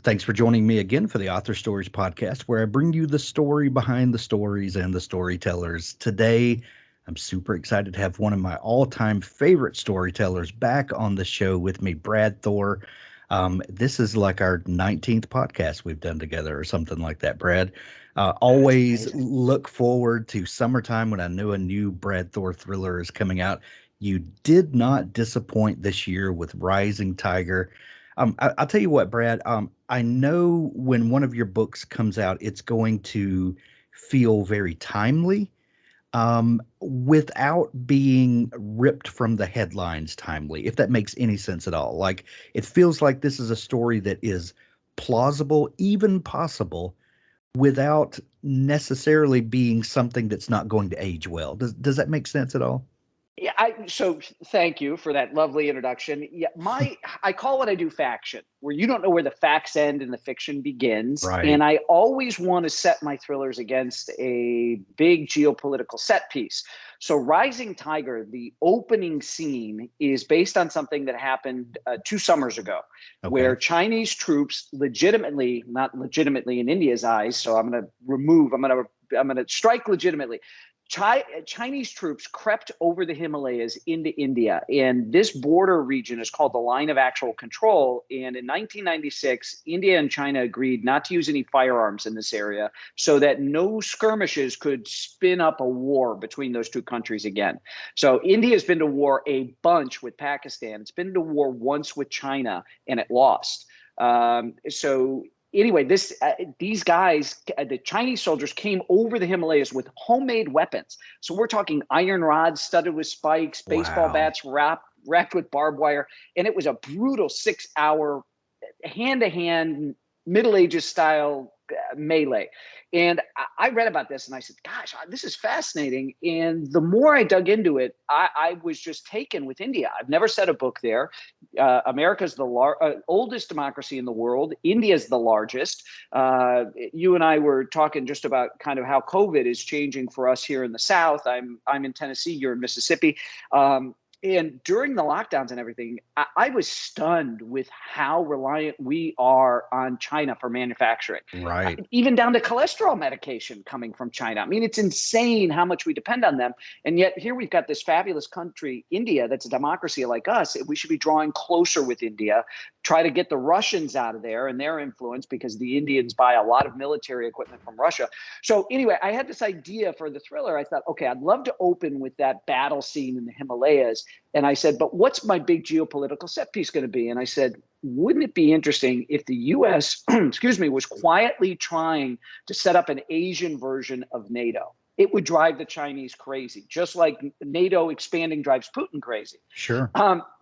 Thanks for joining me again for the Author Stories podcast, where I bring you the story behind the stories and the storytellers. Today, I'm super excited to have one of my all-time favorite storytellers back on the show with me, Brad Thor. This is like our 19th podcast we've done together or something like that, Brad. Always look forward to summertime when I know a new Brad Thor thriller is coming out. You did not disappoint this year with Rising Tiger. I'll tell you what, Brad. I know when one of your books comes out, it's going to feel very timely, without being ripped from the headlines timely, if that makes any sense at all. Like, it feels like this is a story that is plausible, even possible, without necessarily being something that's not going to age well. Does that make sense at all? Yeah, so thank you for that lovely introduction. Yeah, I call what I do faction, where you don't know where the facts end and the fiction begins. Right. And I always want to set my thrillers against a big geopolitical set piece. So Rising Tiger, the opening scene, is based on something that happened 2 summers ago, where Chinese troops legitimately, not legitimately in India's eyes, so I'm going to strike legitimately. Chinese troops crept over the Himalayas into India, and this border region is called the Line of Actual Control. And in 1996, India and China agreed not to use any firearms in this area so that no skirmishes could spin up a war between those two countries again. So India has been to war a bunch with Pakistan. It's been to war once with China, and it lost. Anyway, these guys, the Chinese soldiers, came over the Himalayas with homemade weapons. So we're talking iron rods studded with spikes, baseball bats wrapped with barbed wire. And it was a brutal 6-hour hand-to-hand, Middle Ages style melee. And I read about this and I said, gosh, this is fascinating. And the more I dug into it, I was just taken with India. I've never set a book there. America's the oldest democracy in the world. India's the largest. You and I were talking just about kind of how COVID is changing for us here in the South. I'm in Tennessee, you're in Mississippi. And during the lockdowns and everything, I was stunned with how reliant we are on China for manufacturing. Right. Even down to cholesterol medication coming from China. I mean, it's insane how much we depend on them. And yet here we've got this fabulous country, India, that's a democracy like us. We should be drawing closer with India, try to get the Russians out of there and their influence, because the Indians buy a lot of military equipment from Russia. So anyway, I had this idea for the thriller. I thought, okay, I'd love to open with that battle scene in the Himalayas. And I said, but what's my big geopolitical set piece going to be? And I said, wouldn't it be interesting if the U.S., was quietly trying to set up an Asian version of NATO? It would drive the Chinese crazy, just like NATO expanding drives Putin crazy. Sure.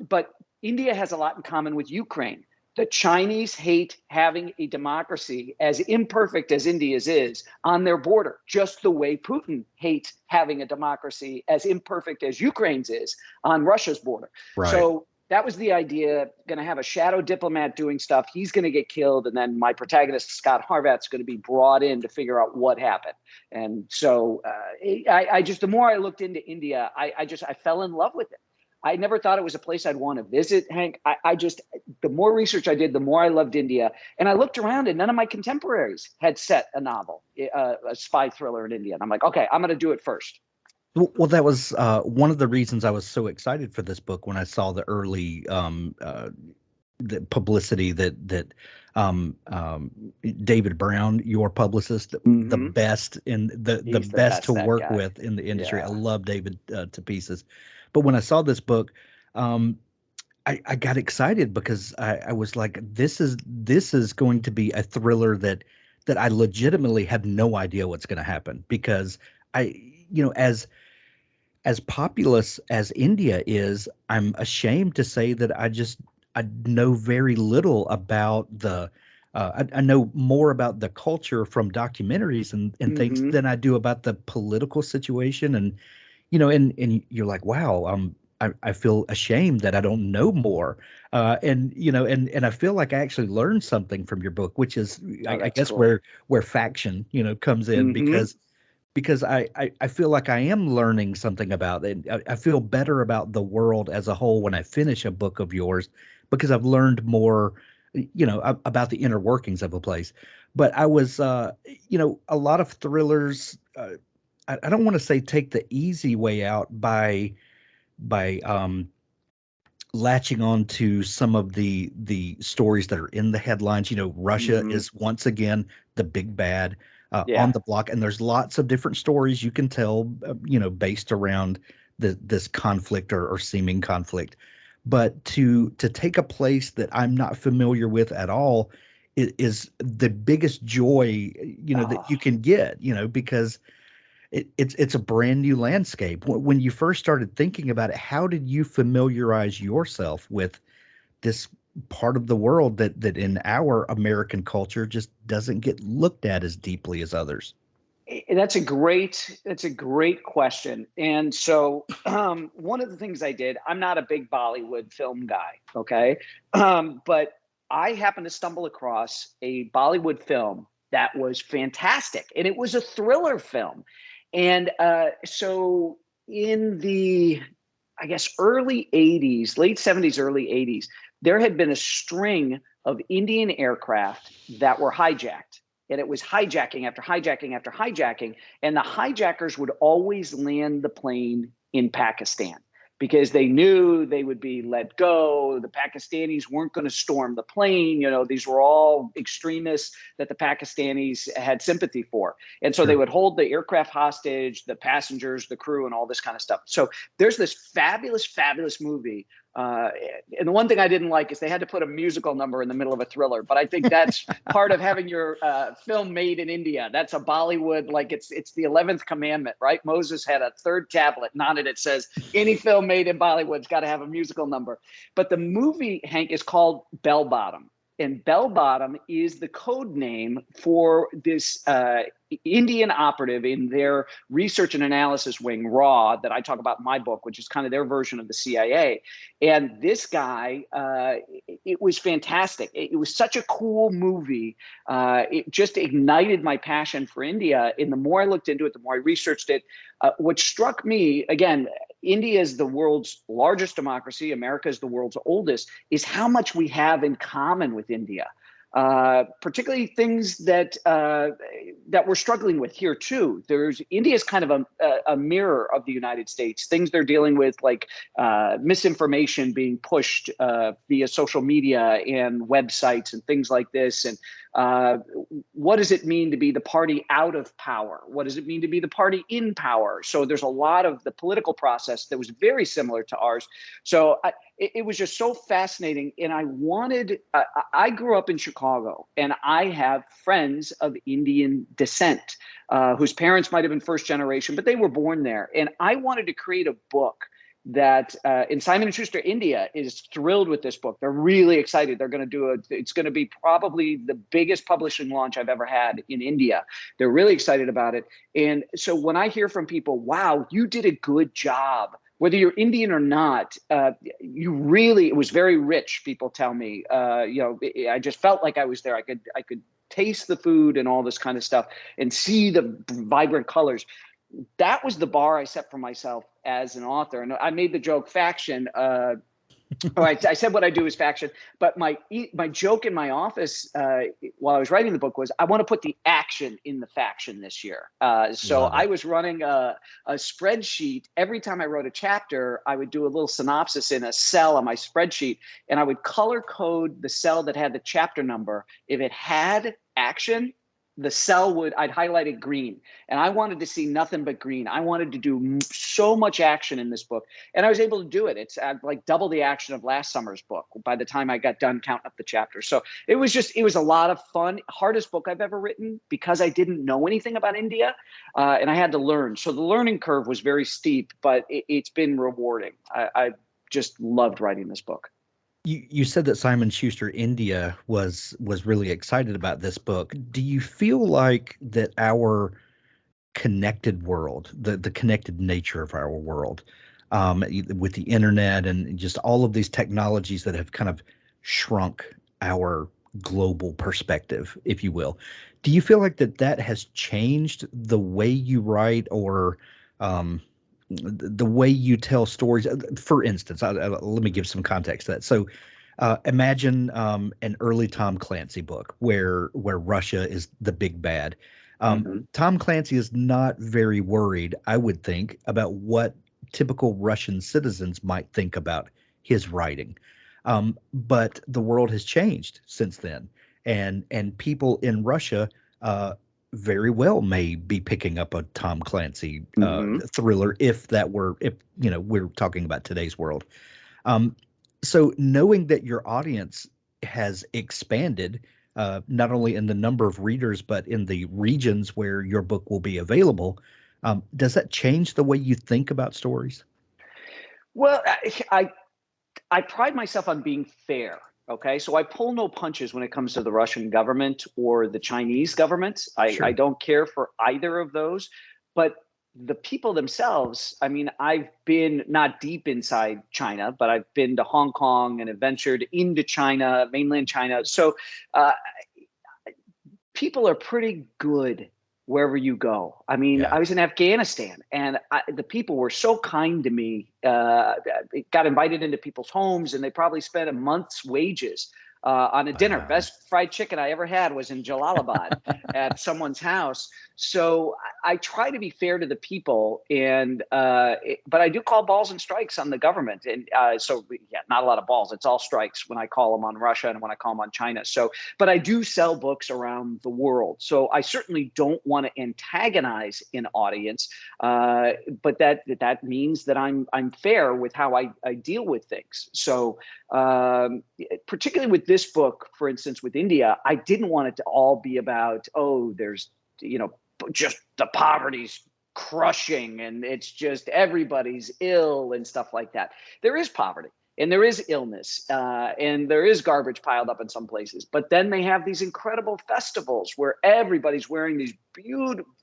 But India has a lot in common with Ukraine. The Chinese hate having a democracy, as imperfect as India's is, on their border, just the way Putin hates having a democracy, as imperfect as Ukraine's is, on Russia's border. Right. So that was the idea. Going to have a shadow diplomat doing stuff. He's going to get killed. And then my protagonist, Scot Harvath, is going to be brought in to figure out what happened. And so the more I looked into India, I fell in love with it. I never thought it was a place I'd want to visit, Hank. The more research I did, the more I loved India. And I looked around and none of my contemporaries had set a novel, a spy thriller in India. And I'm like, okay, I'm going to do it first. Well, that was one of the reasons I was so excited for this book when I saw the early the publicity that David Brown, your publicist, the best in the best to work with in the industry. Yeah. I love David to pieces. But when I saw this book, I got excited because I was like, this is going to be a thriller that I legitimately have no idea what's going to happen, because as populous as India is, I'm ashamed to say that I know very little about I know more about the culture from documentaries and things than I do about the political situation. And and you're like, wow, I feel ashamed that I don't know more. And I feel like I actually learned something from your book, which is, I guess, cool. where faction, comes in, because I feel like I am learning something about it. I feel better about the world as a whole when I finish a book of yours, because I've learned more about the inner workings of a place. But I was, a lot of thrillers. I don't want to say take the easy way out by latching on to some of the stories that are in the headlines. Russia Hmm. is once again the big bad on Yeah. the block, and there's lots of different stories you can tell, based around this conflict or seeming conflict. But to take a place that I'm not familiar with at all is the biggest joy, that Oh. you can get, because it's a brand new landscape. When you first started thinking about it, how did you familiarize yourself with this part of the world that in our American culture just doesn't get looked at as deeply as others? That's a great question. And so one of the things I did, I'm not a big Bollywood film guy, okay? But I happened to stumble across a Bollywood film that was fantastic, and it was a thriller film. And so in the, I guess, early 80s, late 70s, early 80s, there had been a string of Indian aircraft that were hijacked. And it was hijacking after hijacking after hijacking. And the hijackers would always land the plane in Pakistan because they knew they would be let go. The Pakistanis weren't going to storm the plane. These were all extremists that the Pakistanis had sympathy for. And so they Sure. would hold the aircraft hostage, the passengers, the crew, and all this kind of stuff. So there's this fabulous, fabulous movie. Uh, and the one thing I didn't like is they had to put a musical number in the middle of a thriller. But I think that's part of having your film made in India. That's a Bollywood, like it's the 11th commandment, right? Moses had a third tablet, and on it says any film made in Bollywood's got to have a musical number. But the movie, Hank, is called Bell Bottom. And Bell Bottom is the code name for this Indian operative in their research and analysis wing, RAW, that I talk about in my book, which is kind of their version of the CIA. And this guy, it was fantastic. It was such a cool movie. It just ignited my passion for India. And the more I looked into it, the more I researched it. What struck me, again, India is the world's largest democracy. America is the world's oldest, is how much we have in common with India. Particularly things that we're struggling with here too. India is kind of a mirror of the United States. Things they're dealing with, like misinformation being pushed via social media and websites and things like this. And uh, what does it mean to be the party out of power? What does it mean to be the party in power? So there's a lot of the political process that was very similar to ours. So it was just so fascinating. And I grew up in Chicago, and I have friends of Indian descent whose parents might have been first generation, but they were born there. And I wanted to create a book that and Simon & Schuster India is thrilled with this book. They're really excited. They're going to it's going to be probably the biggest publishing launch I've ever had in India. They're really excited about it. And so when I hear from people, wow, you did a good job, whether you're Indian or not, it was very rich. People tell me, I just felt like I was there. I could taste the food and all this kind of stuff and see the vibrant colors. That was the bar I set for myself as an author. And I made the joke faction. I said what I do is faction, but my joke in my office while I was writing the book was I want to put the action in the faction this year. So Love I it. was running a spreadsheet. Every time I wrote a chapter, I would do a little synopsis in a cell on my spreadsheet, and I would color code the cell that had the chapter number. If it had action, the cell I'd highlight it green, and I wanted to see nothing but green. I wanted to do so much action in this book, and I was able to do it. It's like double the action of last summer's book by the time I got done counting up the chapters. So it was a lot of fun. Hardest book I've ever written because I didn't know anything about India, and I had to learn. So the learning curve was very steep, but it's been rewarding. I just loved writing this book. You said that Simon Schuster India was really excited about this book. Do you feel like that our connected world, the connected nature of our world, with the internet and just all of these technologies that have kind of shrunk our global perspective, if you will, do you feel like that has changed the way you write or um, the way you tell stories? For instance, let me give some context to that. So Imagine an early Tom Clancy book where Russia is the big bad. Hmm. Tom Clancy is not very worried, I would think, about what typical Russian citizens might think about his writing. But the world has changed since then, and people in Russia very well may be picking up a Tom Clancy Hmm. thriller if we're talking about today's world. Um, so knowing that your audience has expanded, not only in the number of readers, but in the regions where your book will be available, does that change the way you think about stories? Well, I pride myself on being fair. Okay, so I pull no punches when it comes to the Russian government or the Chinese government. I Sure. don't care for either of those, but the people themselves. I mean, I've been not deep inside China, but I've been to Hong Kong and have ventured into China, mainland China. So uh, people are pretty good wherever you go. I mean, Yeah. I was in Afghanistan, and the people were so kind to me. Got invited into people's homes, and they probably spent a month's wages on a dinner. Wow. Best fried chicken I ever had was in Jalalabad at someone's house. So I try to be fair to the people, and but I do call balls and strikes on the government. And so, yeah, not a lot of balls. It's all strikes when I call them on Russia and when I call them on China. So, but I do sell books around the world. So I certainly don't want to antagonize an audience, but that means that I'm fair with how I deal with things. So particularly with this book, for instance, with India, I didn't want it to all be about, oh, there's, just the poverty's crushing and it's just everybody's ill and stuff like that. There is poverty and there is illness and there is garbage piled up in some places. But then they have these incredible festivals where everybody's wearing these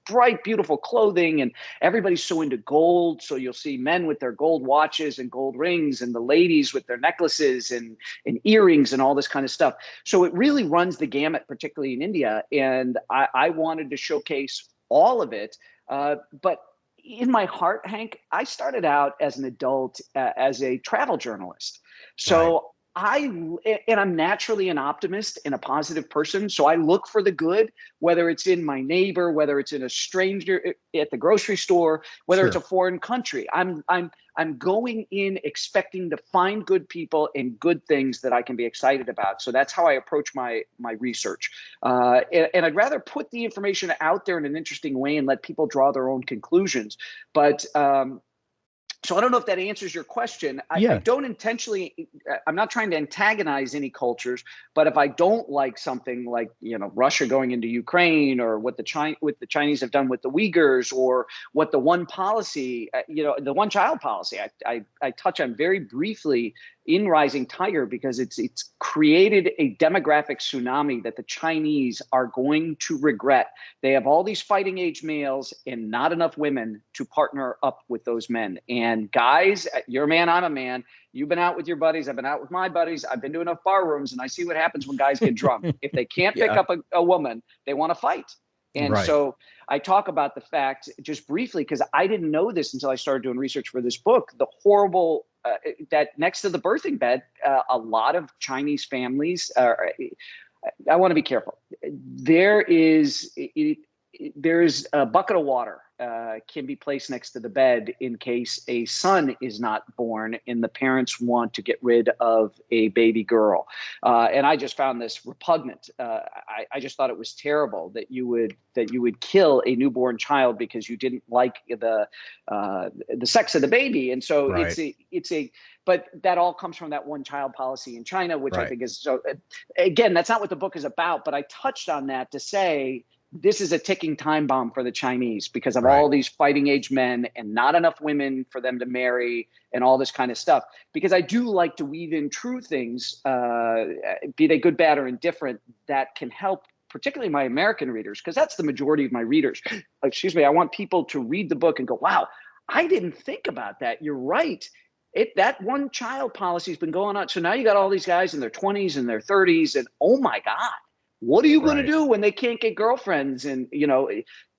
bright, beautiful clothing and everybody's so into gold. So you'll see men with their gold watches and gold rings and the ladies with their necklaces and earrings and all this kind of stuff. So it really runs the gamut, particularly in India. And I wanted to showcase all of it. But in my heart, Hank, I started out as an adult as a travel journalist. Right. So I'm naturally an optimist and a positive person. So I look for the good, whether it's in my neighbor, whether it's in a stranger at the grocery store, whether it's Sure. a foreign country. I'm going in expecting to find good people and good things that I can be excited about. So that's how I approach my research. And I'd rather put the information out there in an interesting way and let people draw their own conclusions. But so I don't know if that answers your question. I Yeah. don't intentionally, I'm not trying to antagonize any cultures, but if I don't like something like, Russia going into Ukraine or what the Chinese have done with the Uyghurs or what the one policy, the one child policy, I touch on very briefly in Rising Tiger because it's created a demographic tsunami that the Chinese are going to regret. They have all these fighting age males and not enough women to partner up with those men. And guys, you're a man, I'm a man. You've been out with your buddies. I've been out with my buddies. I've been to enough bar rooms and I see what happens when guys get drunk. If they can't pick Yeah. up a woman, they want to fight. And Right. so I talk about the fact just briefly, because I didn't know this until I started doing research for this book, the horrible that next to the birthing bed, a lot of Chinese families I want to be careful. There's a bucket of water can be placed next to the bed in case a son is not born and the parents want to get rid of a baby girl. And I just found this repugnant. I just thought it was terrible that you would kill a newborn child because you didn't like the sex of the baby. And so Right. but that all comes from that one child policy in China, which I Right. think is so. Again, that's not what the book is about, but I touched on that to say this is a ticking time bomb for the Chinese because of Right. all these fighting age men and not enough women for them to marry and all this kind of stuff. Because I do like to weave in true things, be they good, bad, or indifferent, that can help particularly my American readers, because that's the majority of my readers. Excuse me. I want people to read the book and go, wow, I didn't think about that. You're right. That one child policy has been going on. So now you got all these guys in their 20s and their 30s, and oh my God, what are you going to Right. do when they can't get girlfriends? And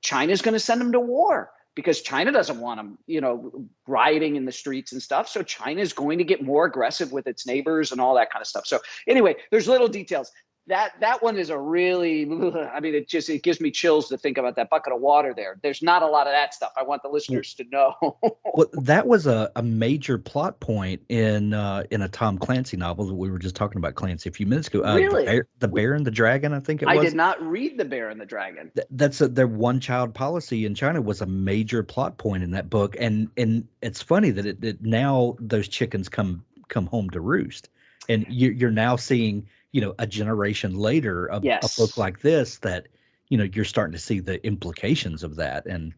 China's going to send them to war because China doesn't want them, rioting in the streets and stuff. So China is going to get more aggressive with its neighbors and all that kind of stuff. So anyway, there's little details. That one is a really, I mean, it gives me chills to think about that bucket of water there. There's not a lot of that stuff. I want the listeners to know. Well, that was a major plot point in a Tom Clancy novel that we were just talking about, Clancy, a few minutes ago. Really? The Bear and the Dragon, I think it I was. did not read The Bear and the Dragon. That's their one-child policy in China was a major plot point in that book, and it's funny that it now those chickens come home to roost, and you're now seeing a generation later a book Yes. like this that you're starting to see the implications of that, and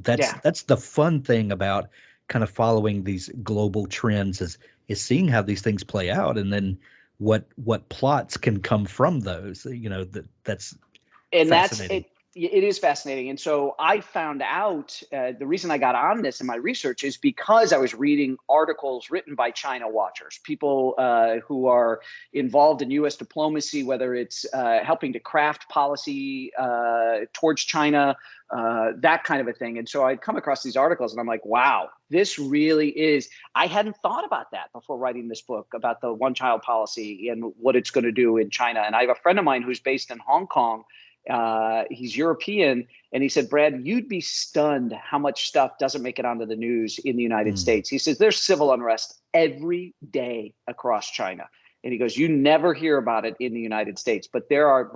Yeah. that's the fun thing about kind of following these global trends is seeing how these things play out, and then what plots can come from those. That's And that's fascinating. it is fascinating. And so I found out the reason I got on this in my research is because I was reading articles written by China watchers, people who are involved in U.S. diplomacy, whether it's helping to craft policy towards China, that kind of a thing. And so I'd come across these articles and I'm like, wow, this really is. I hadn't thought about that before writing this book about the one-child policy and what it's going to do in China. And I have a friend of mine who's based in Hong Kong. He's European, and he said, Brad, you'd be stunned how much stuff doesn't make it onto the news in the United States. He says there's civil unrest every day across China. And he goes, you never hear about it in the United States, but there are,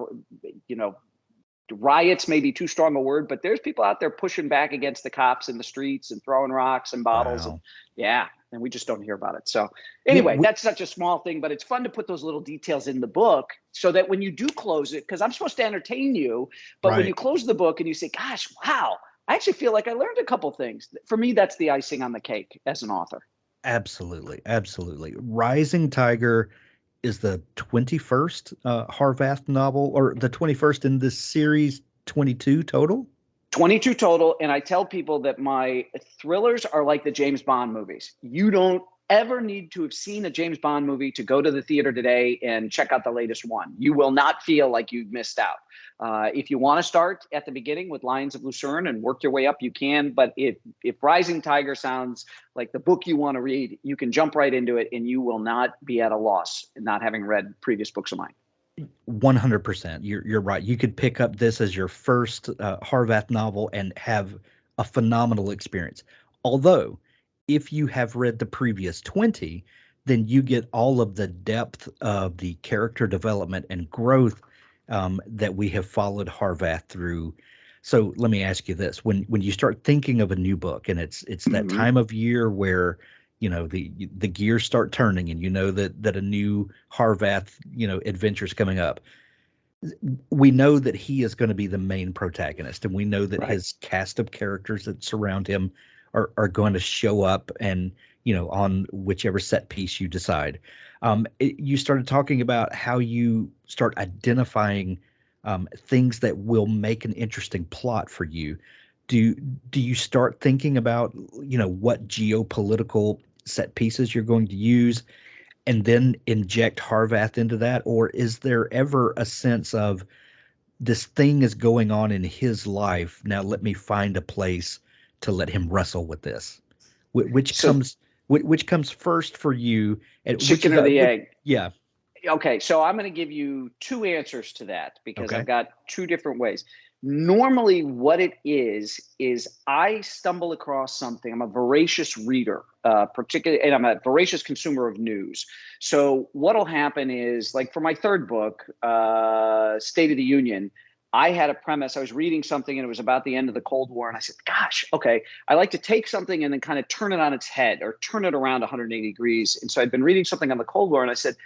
riots may be too strong a word, but there's people out there pushing back against the cops in the streets and throwing rocks and bottles. Wow. And we just don't hear about it. So anyway, that's such a small thing, but it's fun to put those little details in the book so that when you do close it, because I'm supposed to entertain you, but when you close the book and you say, gosh, wow, I actually feel like I learned a couple things. For me, that's the icing on the cake as an author. Absolutely. Absolutely. Rising Tiger is the 21st Harvath novel, or the 21st in this series, 22 total? 22 total. And I tell people that my thrillers are like the James Bond movies. You don't ever need to have seen a James Bond movie to go to the theater today and check out the latest one. You will not feel like you've missed out. If you want to start at the beginning with Lions of Lucerne and work your way up, you can. But if Rising Tiger sounds like the book you want to read, you can jump right into it and you will not be at a loss not having read previous books of mine. 100%. You're right. You could pick up this as your first Harvath novel and have a phenomenal experience. Although, if you have read the previous 20, then you get all of the depth of the character development and growth that we have followed Harvath through. So let me ask you this: when you start thinking of a new book, and it's that time of year where the gears start turning, and that a new Harvath adventure is coming up. We know that he is going to be the main protagonist, and we know that his cast of characters that surround him are going to show up, and on whichever set piece you decide. You started talking about how you start identifying things that will make an interesting plot for you. Do you start thinking about what geopolitical set pieces you're going to use, and then inject Harvath into that? Or is there ever a sense of this thing is going on in his life, now let me find a place to let him wrestle with this? Which comes first for you, and Chicken or the egg? Yeah. Okay, so I'm going to give you two answers to that because Okay. I've got two different ways. Normally, what it is I stumble across something. I'm a voracious reader, particularly, and I'm a voracious consumer of news. So what'll happen is, like for my third book, State of the Union, I had a premise. I was reading something and it was about the end of the Cold War. And I said, gosh, okay, I like to take something and then kind of turn it on its head or turn it around 180 degrees. And so I'd been reading something on the Cold War and I said,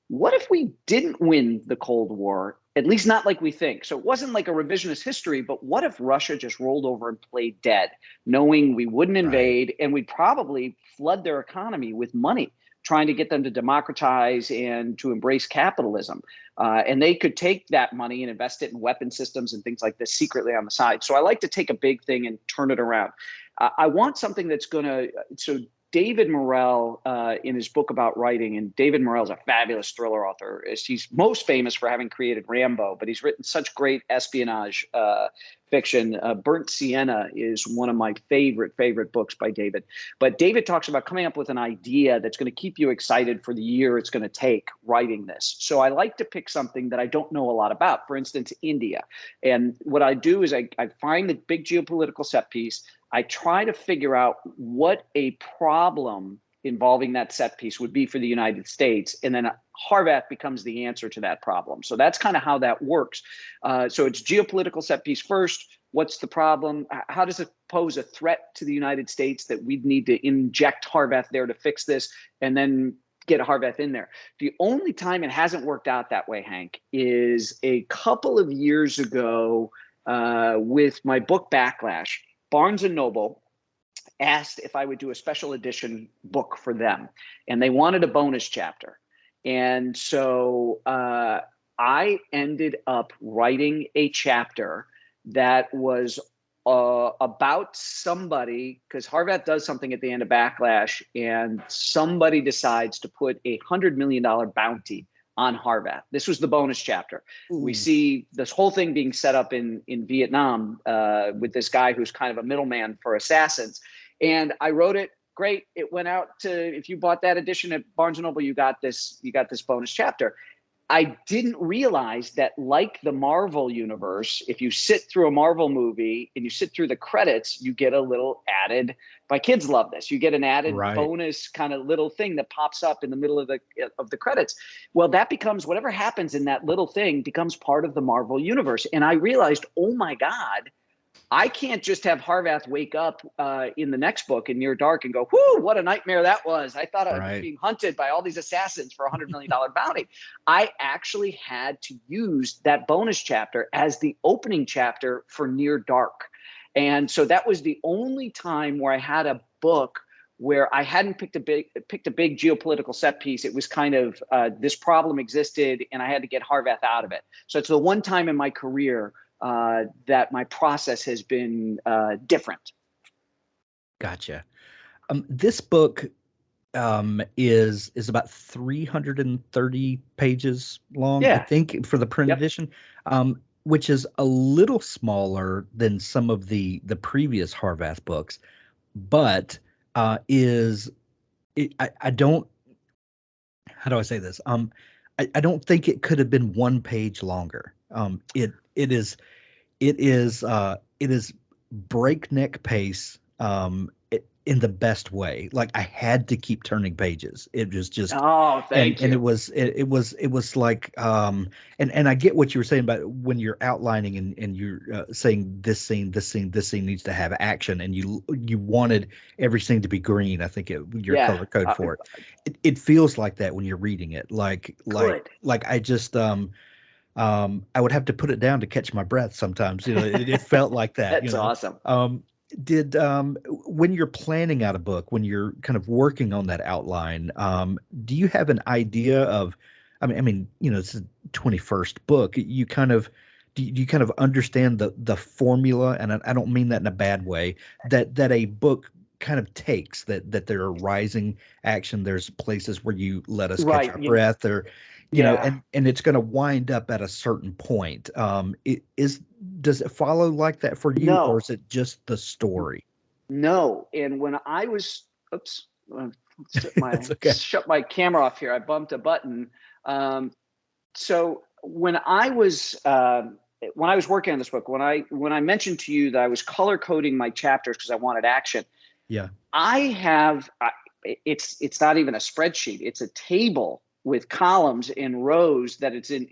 what if we didn't win the Cold War, at least not like we think? So it wasn't like a revisionist history, but what if Russia just rolled over and played dead, knowing we wouldn't invade and we'd probably flood their economy with money, trying to get them to democratize and to embrace capitalism. And they could take that money and invest it in weapon systems and things like this secretly on the side. So I like to take a big thing and turn it around. I want something that's going to David Morrell, in his book about writing, and David Morrell's a fabulous thriller author. He's most famous for having created Rambo, but he's written such great espionage fiction. Burnt Sienna is one of my favorite books by David. But David talks about coming up with an idea that's going to keep you excited for the year it's going to take writing this. So I like to pick something that I don't know a lot about. For instance, India. And what I do is I find the big geopolitical set piece. I try to figure out what a problem involving that set piece would be for the United States. And then Harvath becomes the answer to that problem. So that's kind of how that works. So it's geopolitical set piece first. What's the problem? How does it pose a threat to the United States that we'd need to inject Harvath there to fix this, and then get Harvath in there? The only time it hasn't worked out that way, Hank, is a couple of years ago with my book Backlash. Barnes & Noble asked if I would do a special edition book for them, and they wanted a bonus chapter. And so I ended up writing a chapter that was about somebody, because Harvath does something at the end of Backlash, and somebody decides to put $100 million bounty on Harvath. This was the bonus chapter. Ooh. We see this whole thing being set up in Vietnam with this guy who's kind of a middleman for assassins. And I wrote it. Great. It went out to, if you bought that edition at Barnes & Noble, you got this bonus chapter. I didn't realize that, like the Marvel universe, if you sit through a Marvel movie and you sit through the credits, you get a little added. My kids love this. You get an added bonus kind of little thing that pops up in the middle of the credits. Well, that becomes, whatever happens in that little thing becomes part of the Marvel universe. And I realized, oh my God, I can't just have Harvath wake up in the next book in Near Dark and go, whoo, what a nightmare that was. I thought I was being hunted by all these assassins for $100 million bounty. I actually had to use that bonus chapter as the opening chapter for Near Dark. And so that was the only time where I had a book where I hadn't picked a big geopolitical set piece. It was kind of this problem existed and I had to get Harvath out of it. So it's the one time in my career that my process has been different. Gotcha. This book is about 330 pages long, I think, for the print edition, which is a little smaller than some of the previous Harvath books, but I don't, how do I say this? I don't think it could have been one page longer. It is breakneck pace in the best way. Like, I had to keep turning pages. It was just, thank you. And it was like, and I get what you were saying about when you're outlining and you're saying this scene needs to have action, and you wanted every scene to be green. I think your color code for it. It feels like that when you're reading it. Like I just I would have to put it down to catch my breath sometimes. It felt like that. That's awesome. When you're planning out a book, when you're kind of working on that outline, do you have an idea of, I mean, it's a 21st book. Do you kind of understand the formula? And I don't mean that in a bad way, that a book kind of takes, that there are rising action. There's places where you let us catch our breath, or and it's going to wind up at a certain point. Does it follow like that for you, or is it just the story? No. And when I was, shut my camera off here. I bumped a button. So when I was working on this book, when I mentioned to you that I was color coding my chapters because I wanted action. Yeah. It's not even a spreadsheet. It's a table with columns and rows that it's in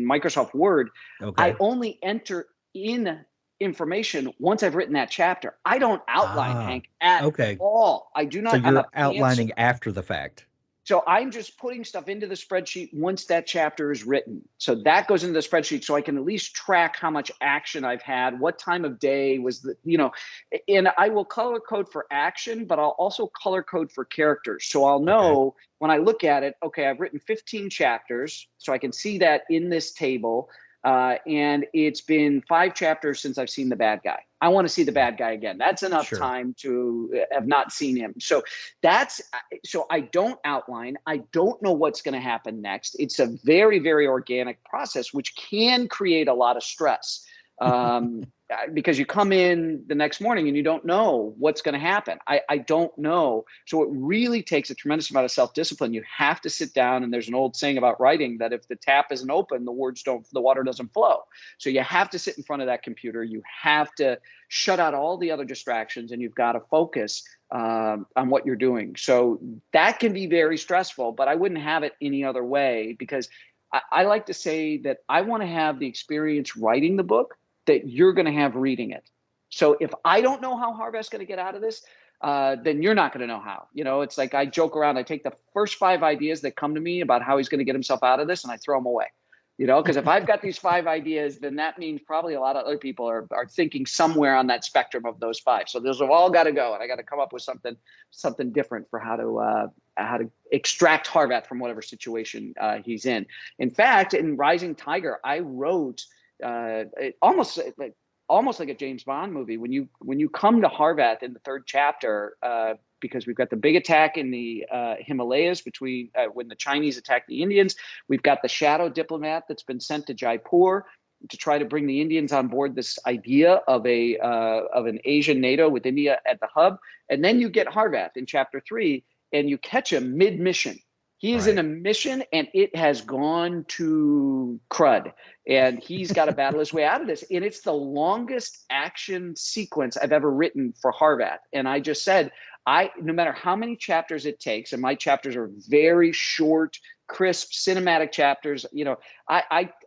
Microsoft Word. Okay. I only enter in information once I've written that chapter. I don't outline, Hank, at all. I do not. So you're outlining after the fact. So I'm just putting stuff into the spreadsheet once that chapter is written. So that goes into the spreadsheet so I can at least track how much action I've had, what time of day was and I will color code for action, but I'll also color code for characters. So I'll know when I look at it, okay, I've written 15 chapters, so I can see that in this table. And it's been 5 chapters since I've seen the bad guy. I want to see the bad guy again. That's enough time to have not seen him. So I don't outline. I don't know what's going to happen next. It's a very, very organic process, which can create a lot of stress. Because you come in the next morning and you don't know what's going to happen. I don't know. So it really takes a tremendous amount of self-discipline. You have to sit down, and there's an old saying about writing that if the tap isn't open, the water doesn't flow. So you have to sit in front of that computer. You have to shut out all the other distractions, and you've got to focus on what you're doing. So that can be very stressful, but I wouldn't have it any other way, because I like to say that I want to have the experience writing the book that you're going to have reading it. So if I don't know how Harvath's going to get out of this, then you're not going to know how. It's like I joke around. I take the first 5 ideas that come to me about how he's going to get himself out of this, and I throw them away. Because if I've got these 5 ideas, then that means probably a lot of other people are thinking somewhere on that spectrum of those 5. So those have all got to go, and I got to come up with something different for how to extract Harvath from whatever situation he's in. In fact, in Rising Tiger, I wrote almost like a James Bond movie. When you come to Harvath in the 3rd chapter, because we've got the big attack in the Himalayas when the Chinese attack the Indians, we've got the shadow diplomat that's been sent to Jaipur to try to bring the Indians on board this idea of an Asian NATO with India at the hub, and then you get Harvath in chapter 3, and you catch him mid-mission. He is in a mission, and it has gone to crud, and he's got to battle his way out of this. And it's the longest action sequence I've ever written for Harvath. And I just said, no matter how many chapters it takes, and my chapters are very short, crisp, cinematic chapters.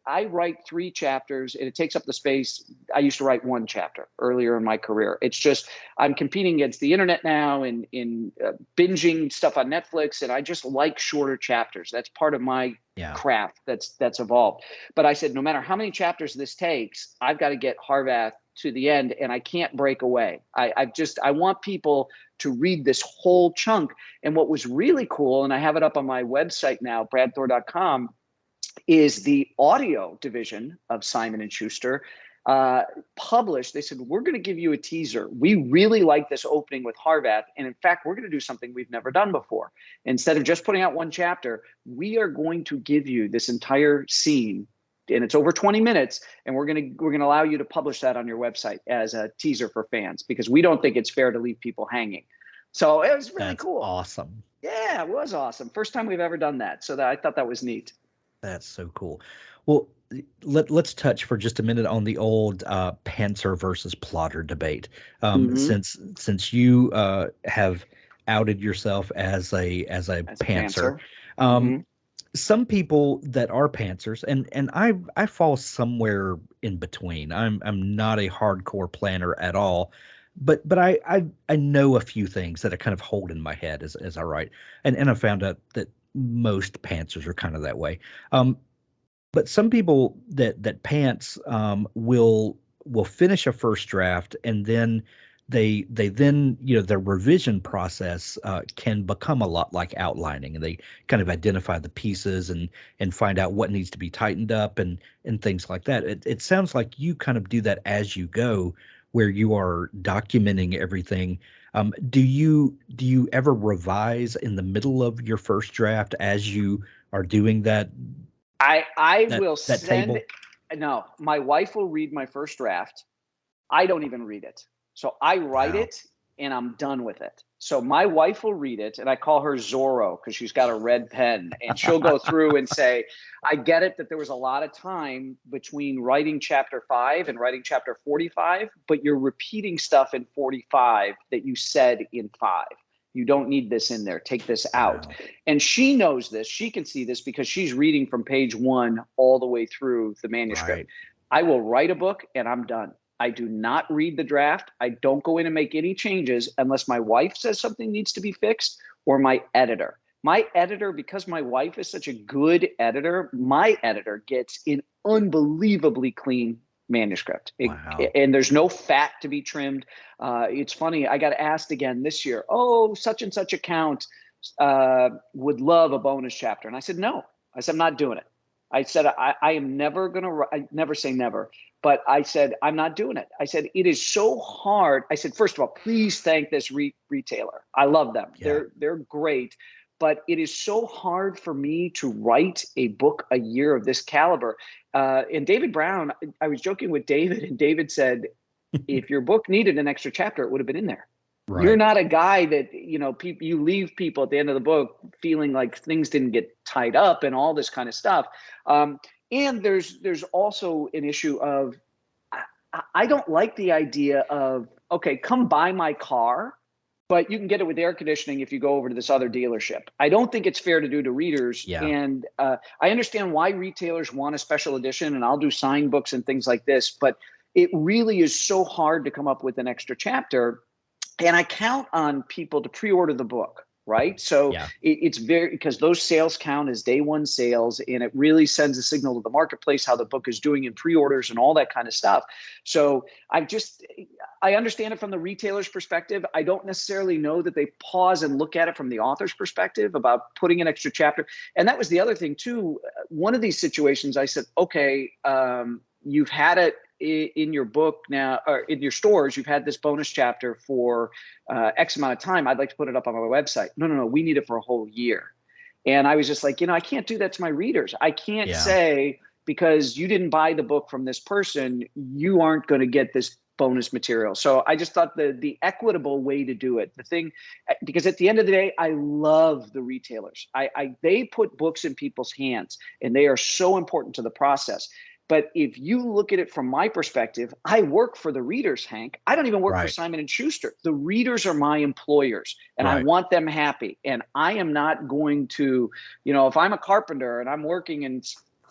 I write 3 chapters, and it takes up the space. I used to write 1 chapter earlier in my career. It's just I'm competing against the internet now and in binging stuff on Netflix, and I just like shorter chapters. That's part of my craft that's evolved. But I said, no matter how many chapters this takes, I've got to get Harvath to the end, and I can't break away. I want people to read this whole chunk. And what was really cool, and I have it up on my website now, bradthor.com, is the audio division of Simon & Schuster published. They said, we're going to give you a teaser. We really like this opening with Harvath. And in fact, we're going to do something we've never done before. Instead of just putting out 1 chapter, we are going to give you this entire scene, and it's over 20 minutes, and we're going to allow you to publish that on your website as a teaser for fans, because we don't think it's fair to leave people hanging. So it was really cool. Awesome. Yeah, it was awesome. First time we've ever done that. So I thought that was neat. That's so cool. Well, let's touch for just a minute on the old Panzer versus plotter debate. Since you have outed yourself as a Panzer. Some people that are Panzers, and I fall somewhere in between. I'm not a hardcore planner at all, but I know a few things that I kind of hold in my head as I write, and I found out that most Panzers are kind of that way. But some people that pants will finish a first draft, and then they then their revision process can become a lot like outlining, and they kind of identify the pieces and find out what needs to be tightened up and things like that. It sounds like you kind of do that as you go, where you are documenting everything. Do you ever revise in the middle of your first draft as you are doing that? I will send. No, my wife will read my first draft. I don't even read it. So I write it, and I'm done with it. So my wife will read it, and I call her Zorro because she's got a red pen, and she'll go through and say, I get it that there was a lot of time between writing chapter 5 and writing chapter 45, but you're repeating stuff in 45 that you said in 5. You don't need this in there. Take this out. Wow. And she knows this. She can see this because she's reading from page 1 all the way through the manuscript. Right. I will write a book, and I'm done. I do not read the draft. I don't go in and make any changes unless my wife says something needs to be fixed, or my editor. My editor, because my wife is such a good editor, my editor gets an unbelievably clean manuscript. And there's no fat to be trimmed. It's funny, I got asked again this year, such and such account would love a bonus chapter. And I said, no. I said, I'm not doing it. I said, I am never going to, I never say never, but I said, I'm not doing it. I said, it is so hard. I said, first of all, please thank this retailer. I love them. Yeah. They're great, but it is so hard for me to write a book a year of this caliber. And David Brown, I was joking with David, and David said, if your book needed an extra chapter, it would have been in there. You're Right. not a guy that, you know, you leave people at the end of the book feeling like things didn't get tied up and all this kind of stuff. And there's also an issue of, I don't like the idea of, okay, come buy my car, but you can get it with air conditioning if you go over to this other dealership. I don't think it's fair to do to readers. Yeah. And I understand why retailers want a special edition, and I'll do sign books and things like this, but it really is so hard to come up with an extra chapter. And I count on people to pre-order the book, right? So Yeah. it's very, because those sales count as day one sales, and it really sends a signal to the marketplace how the book is doing in pre-orders and all that kind of stuff. So I understand it from the retailer's perspective. I don't necessarily know that they pause and look at it from the author's perspective about putting an extra chapter. And that was the other thing too. One of these situations, I said, okay, you've had it in your book now, or in your stores, you've had this bonus chapter for X amount of time. I'd like to put it up on my website. No, we need it for a whole year. And I was just like, I can't do that to my readers. I can't say, because you didn't buy the book from this person, you aren't going to get this bonus material. So I just thought the equitable way to do it, because at the end of the day, I love the retailers. They put books in people's hands, and they are so important to the process. But if you look at it from my perspective, I work for the readers, Hank. I don't even work for Simon & Schuster. The readers are my employers, and I want them happy. And I am not going to, if I'm a carpenter and I'm working in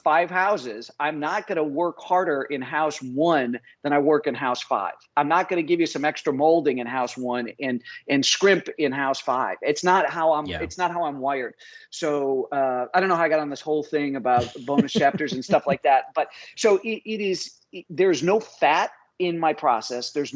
5 houses, I'm not going to work harder in house 1 than I work in house 5. I'm not going to give you some extra molding in house 1 and scrimp in house 5. It's not how I'm wired. So I don't know how I got on this whole thing about bonus chapters and stuff like that. But so there's no fat in my process. There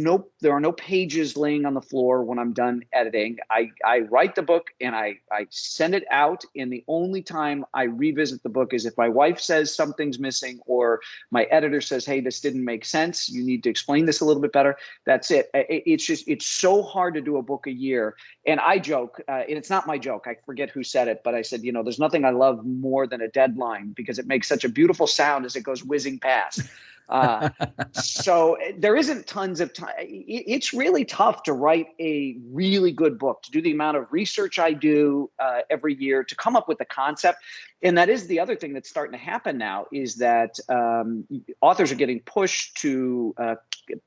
are no pages laying on the floor when I'm done editing. I write the book and I send it out. And the only time I revisit the book is if my wife says something's missing, or my editor says, hey, this didn't make sense. You need to explain this a little bit better. That's it. It's so hard to do a book a year. And I joke, and it's not my joke. I forget who said it, but I said, there's nothing I love more than a deadline, because it makes such a beautiful sound as it goes whizzing past. So there isn't tons of time. It's really tough to write a really good book, to do the amount of research I do every year to come up with the concept. And that is the other thing that's starting to happen now, is that authors are getting pushed to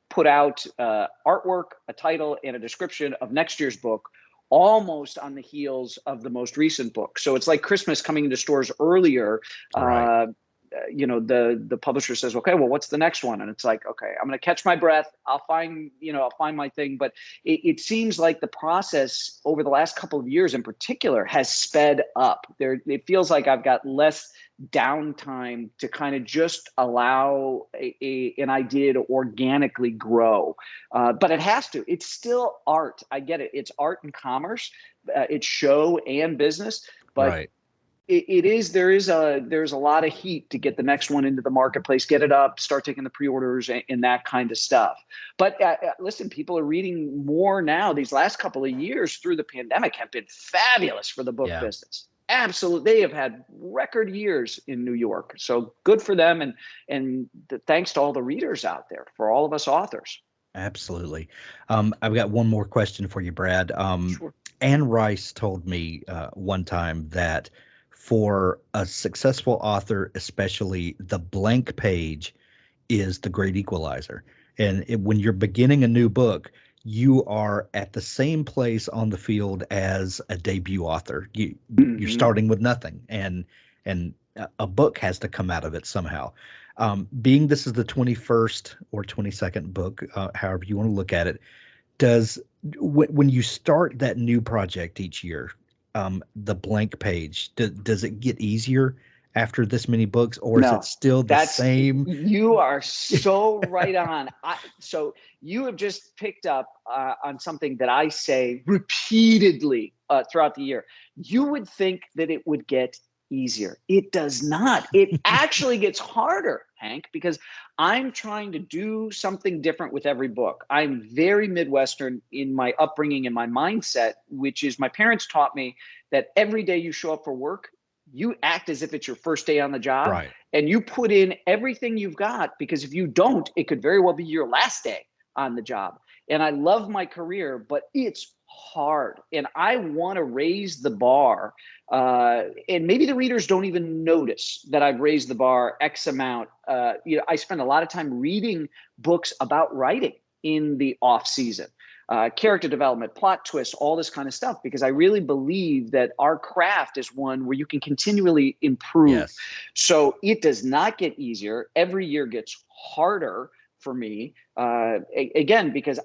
put out artwork, a title, and a description of next year's book, almost on the heels of the most recent book. So it's like Christmas coming into stores earlier. The publisher says, okay, well, what's the next one? And it's like, okay, I'm going to catch my breath. I'll find my thing. But it seems like the process over the last couple of years in particular has sped up. It feels like I've got less downtime to kind of just allow an idea to organically grow. But it has to. It's still art. I get it. It's art and commerce. It's show and business. But there's a lot of heat to get the next one into the marketplace, get it up, start taking the pre-orders and that kind of stuff. But listen, people are reading more now. These last couple of years through the pandemic have been fabulous for the book business. Absolutely. They have had record years in New York. So good for them. And thanks to all the readers out there, for all of us authors. Absolutely. I've got one more question for you, Brad. Sure. Anne Rice told me one time that for a successful author, especially, the blank page is the great equalizer. And when you're beginning a new book, you are at the same place on the field as a debut author. You're starting with nothing, and a book has to come out of it somehow. Being this is the 21st or 22nd book, however you want to look at it, when you start that new project each year, the blank page, does it get easier after this many books, or is it still the same? You are so right on. So you have just picked up on something that I say repeatedly throughout the year. You would think that it would get easier. It does not. It actually gets harder, Hank, because I'm trying to do something different with every book. I'm very Midwestern in my upbringing and my mindset, which is my parents taught me that every day you show up for work, you act as if it's your first day on the job, Right. and you put in everything you've got, because if you don't, it could very well be your last day on the job. And I love my career, but it's hard. And I want to raise the bar. And maybe the readers don't even notice that I've raised the bar X amount. I spend a lot of time reading books about writing in the off season. Character development, plot twists, all this kind of stuff, because I really believe that our craft is one where you can continually improve. Yes. So it does not get easier. Every year gets harder for me. Again, because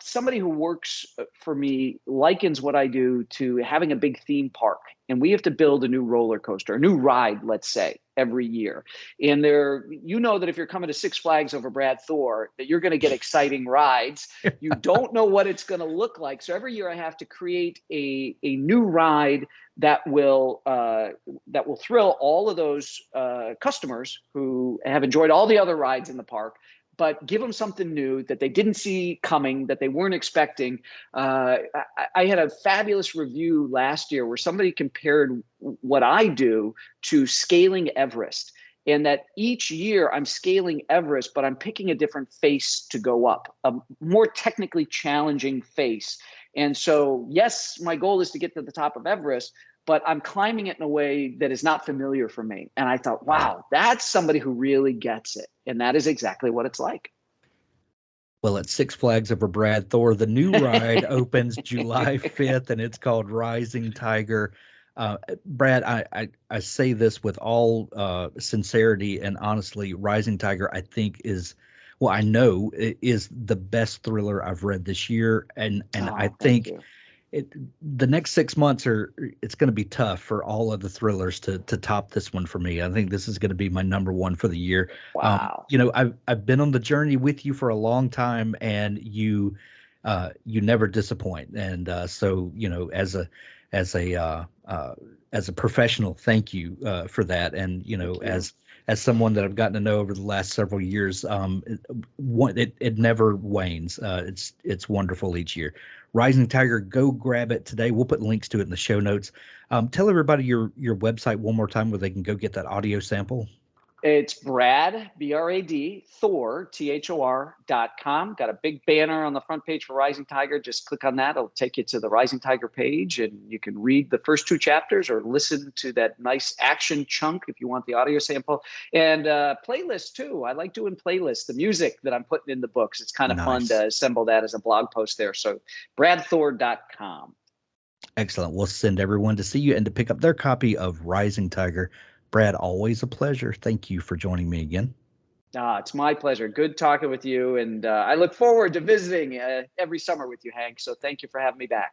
somebody who works for me likens what I do to having a big theme park, and we have to build a new roller coaster, a new ride, let's say, every year. And that if you're coming to Six Flags over Brad Thor, that you're going to get exciting rides. You don't know what it's going to look like. So every year I have to create a new ride that will thrill all of those customers who have enjoyed all the other rides in the park, but give them something new that they didn't see coming, that they weren't expecting. I had a fabulous review last year where somebody compared what I do to scaling Everest, and that each year I'm scaling Everest, but I'm picking a different face to go up, a more technically challenging face. And so, yes, my goal is to get to the top of Everest, but I'm climbing it in a way that is not familiar for me. And I thought, wow, that's somebody who really gets it. And that is exactly what it's like. Well, at Six Flags over Brad Thor, the new ride opens July 5th, and it's called Rising Tiger. Brad, I say this with all sincerity and honestly, Rising Tiger, I think I know is the best thriller I've read this year. And I think the next 6 months it's going to be tough for all of the thrillers to top this one for me. I think this is going to be my number one for the year. Wow. I've been on the journey with you for a long time, and you never disappoint. And so as a professional, thank you for that. And as someone that I've gotten to know over the last several years, it never wanes. It's wonderful each year. Rising Tiger, go grab it today. We'll put links to it in the show notes. Tell everybody your website one more time where they can go get that audio sample. It's Brad, B-R-A-D, Thor, Thor.com. Got a big banner on the front page for Rising Tiger. Just click on that. It'll take you to the Rising Tiger page, and you can read the first 2 chapters or listen to that nice action chunk if you want the audio sample. And playlists, too. I like doing playlists, the music that I'm putting in the books. It's kind of fun to assemble that as a blog post there. So bradthor.com. Excellent. We'll send everyone to see you and to pick up their copy of Rising Tiger. Brad, always a pleasure. Thank you for joining me again. It's my pleasure. Good talking with you. And I look forward to visiting every summer with you, Hank. So thank you for having me back.